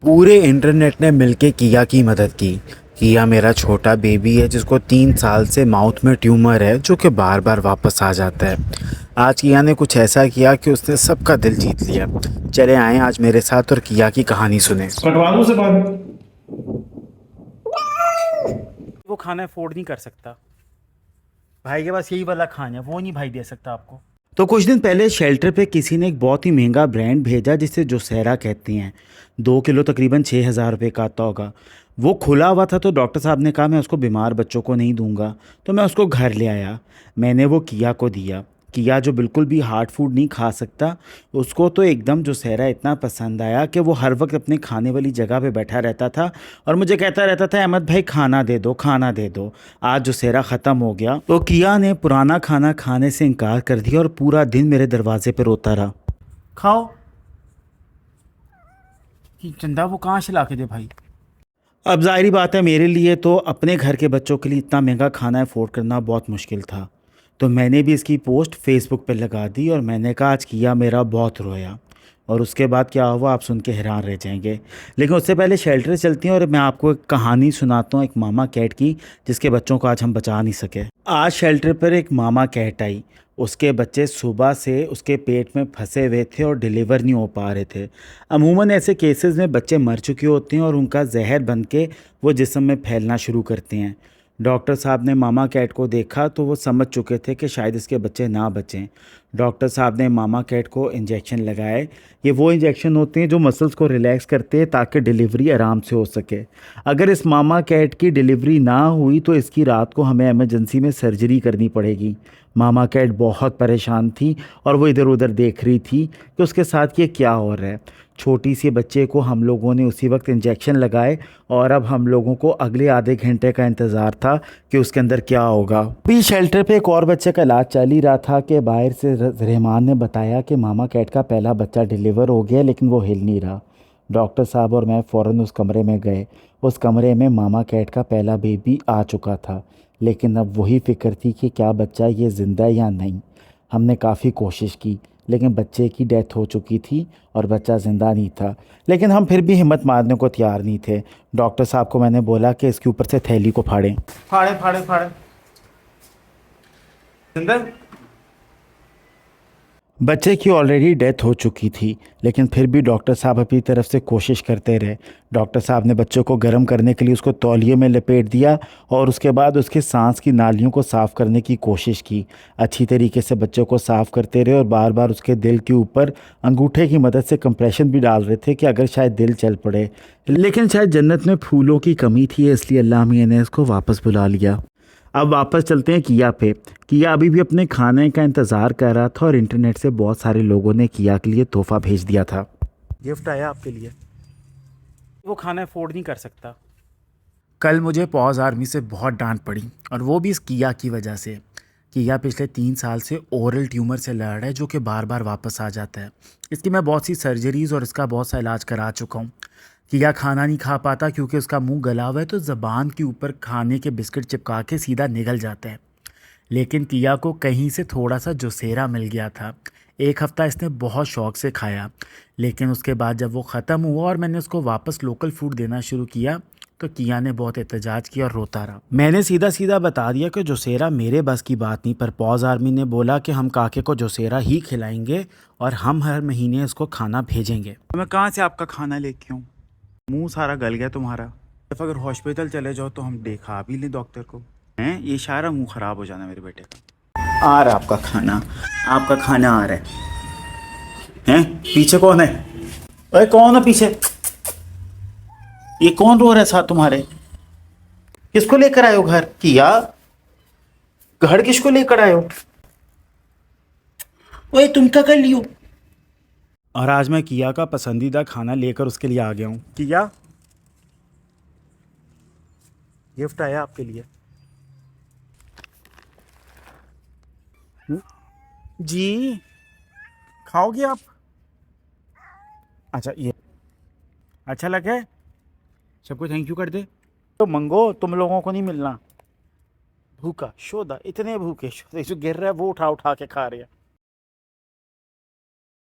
पूरे इंटरनेट ने मिलके किया की मदद की। किया मेरा छोटा बेबी है जिसको 3 साल से माउथ में ट्यूमर है जो कि बार बार वापस आ जाता है। आज किया ने कुछ ऐसा किया कि उसने सबका दिल जीत लिया। चले आए आज मेरे साथ और किया की कहानी सुने। कटवा दूं से बात। वो खाना अफोर्ड नहीं कर सकता, भाई के पास यही वाला खाना है, वो नहीं भाई दे सकता आपको। तो कुछ दिन पहले शेल्टर पे किसी ने एक बहुत ही महंगा ब्रांड भेजा जिसे जोसेरा कहती हैं। 2 किलो तकरीबन 6,000 रुपये का आता होगा। वो खुला हुआ था तो डॉक्टर साहब ने कहा मैं उसको बीमार बच्चों को नहीं दूंगा, तो मैं उसको घर ले आया। मैंने वो किया को दिया। किया जो बिल्कुल भी हार्ड फूड नहीं खा सकता, उसको तो एकदम जोसेरा इतना पसंद आया कि वो हर वक्त अपने खाने वाली जगह पे बैठा रहता था और मुझे कहता रहता था अहमद भाई खाना दे दो, खाना दे दो। आज जोसेरा ख़त्म हो गया तो किया ने पुराना खाना खाने से इनकार कर दिया और पूरा दिन मेरे दरवाजे पे रोता रहा। खाओ कि चंदा वो कहाँ से ला के दे भाई। अब जाहिर बात है मेरे लिए तो अपने घर के बच्चों के लिए इतना महंगा खाना अफोर्ड करना बहुत मुश्किल था। तो मैंने भी इसकी पोस्ट फेसबुक पे लगा दी और मैंने कहा आज किया मेरा बहुत रोया। और उसके बाद क्या हुआ आप सुन के हैरान रह जाएंगे। लेकिन उससे पहले शेल्टर चलती हैं और मैं आपको एक कहानी सुनाता हूँ एक मामा कैट की जिसके बच्चों को आज हम बचा नहीं सके। आज शेल्टर पर एक मामा कैट आई। उसके बच्चे सुबह से उसके पेट में फंसे हुए थे और डिलीवर नहीं हो पा रहे थे। अमूमन ऐसे केसेस में बच्चे मर चुके होते हैं और उनका जहर बन के वो जिस्म में फैलना शुरू करते हैं। डॉक्टर साहब ने मामा कैट को देखा तो वो समझ चुके थे कि शायद इसके बच्चे ना बचें। डॉक्टर साहब ने मामा कैट को इंजेक्शन लगाए। ये वो इंजेक्शन होते हैं जो मसल्स को रिलैक्स करते हैं ताकि डिलीवरी आराम से हो सके। अगर इस मामा कैट की डिलीवरी ना हुई तो इसकी रात को हमें इमरजेंसी में सर्जरी करनी पड़ेगी। मामा कैट बहुत परेशान थी और वो इधर उधर देख रही थी कि उसके साथ ये क्या हो रहा है। छोटी सी बच्चे को हम लोगों ने उसी वक्त इंजेक्शन लगाए और अब हम लोगों को अगले आधे घंटे का इंतज़ार था कि उसके अंदर क्या होगा। अभी शेल्टर पे एक और बच्चे का इलाज चल ही रहा था कि बाहर से रहमान ने बताया कि मामा कैट का पहला बच्चा डिलीवर हो गया लेकिन वो हिल नहीं रहा। डॉक्टर साहब और मैं फ़ौरन उस कमरे में गए। उस कमरे में मामा कैट का पहला बेबी आ चुका था, लेकिन अब वही फ़िक्र थी कि क्या बच्चा ये ज़िंदा है या नहीं। हमने काफ़ी कोशिश की लेकिन बच्चे की डेथ हो चुकी थी और बच्चा ज़िंदा नहीं था। लेकिन हम फिर भी हिम्मत मारने को तैयार नहीं थे। डॉक्टर साहब को मैंने बोला कि इसके ऊपर से थैली को फाड़ें। फाड़े फाड़े फाड़े जिंदा। बच्चे की ऑलरेडी डेथ हो चुकी थी लेकिन फिर भी डॉक्टर साहब अपनी तरफ से कोशिश करते रहे। डॉक्टर साहब ने बच्चों को गर्म करने के लिए उसको तौलिए में लपेट दिया और उसके बाद उसके सांस की नालियों को साफ़ करने की कोशिश की। अच्छी तरीके से बच्चों को साफ़ करते रहे और बार बार उसके दिल के ऊपर अंगूठे की मदद से कंप्रेशन भी डाल रहे थे कि अगर शायद दिल चल पड़े। लेकिन शायद जन्नत में फूलों की कमी थी इसलिए अल्लाह मियां ने इसको वापस बुला लिया। अब वापस चलते हैं किया पे। किया अभी भी अपने खाने का इंतज़ार कर रहा था और इंटरनेट से बहुत सारे लोगों ने किया के लिए तोहफ़ा भेज दिया था। गिफ्ट आया आपके लिए। वो खाना अफोर्ड नहीं कर सकता। कल मुझे पॉज आर्मी से बहुत डांट पड़ी और वो भी इस किया की वजह से। किया पिछले 3 साल से ओरल ट्यूमर से लड़ रहा है जो कि बार बार वापस आ जाता है। इसकी मैं बहुत सी सर्जरीज़ और इसका बहुत सा इलाज करा चुका हूँ। किया खाना नहीं खा पाता क्योंकि उसका मुंह गला हुआ है तो ज़बान के ऊपर खाने के बिस्किट चिपका के सीधा निगल जाता है। लेकिन किया को कहीं से थोड़ा सा जोसेरा मिल गया था। एक हफ़्ता इसने बहुत शौक से खाया, लेकिन उसके बाद जब वो ख़त्म हुआ और मैंने उसको वापस लोकल फूड देना शुरू किया तो किया ने बहुत एहतजाज किया और रोता रहा। मैंने सीधा सीधा बता दिया कि जोसेरा मेरे बस की बात नहीं, पर पॉज आर्मी ने बोला कि हम काके को जोसेरा ही खिलाएंगे और हम हर महीने इसको खाना भेजेंगे। मैं कहाँ से आपका खाना लेके आऊँ? मुंह सारा गल गया तुम्हारा। अगर हॉस्पिटल चले जाओ तो हम दिखा भी लें डॉक्टर को। हैं ये सारा मुंह ख़राब हो जाना मेरे बेटे का। आ रहा आपका खाना, आपका खाना आ रहा है। हैं पीछे कौन है? अरे कौन है पीछे? ये कौन रो रहा है साथ तुम्हारे? किसको लेकर आए हो घर? किया घर किसको लेकर आए हो? ओए तुम क्या कर लियो? और आज मैं किया का पसंदीदा खाना लेकर उसके लिए आ गया हूँ। किया गिफ्ट आया आपके लिए। जी खाओगे आप? अच्छा ये अच्छा लगे? सबको थैंक यू कर दे। तो मंगो, तुम लोगों को नहीं मिलना। भूखा शोधा, इतने भूखे शोधे जो गिर रहा है वो उठा उठा के खा रहे हैं।